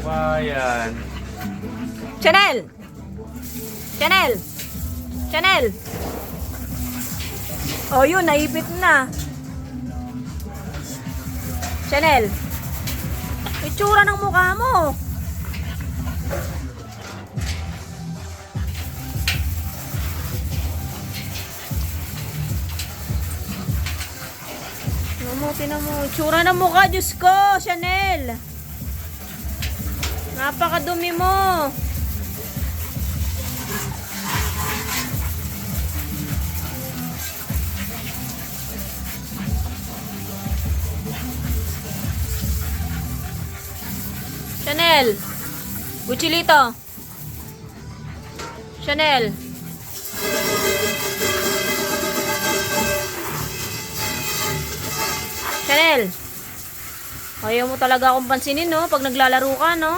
Bayan. Chanel! Chanel! Chanel! Oh, yun, naipit na. Chanel! Itsura ng mukha mo. Tinan mo. Itsura ng mukha, Diyos ko, Chanel. Napakadumi mo. Chanel. Gucilito. Chanel. Chanel. Ayaw mo talaga akong pansinin, no? Pag naglalaro ka, no?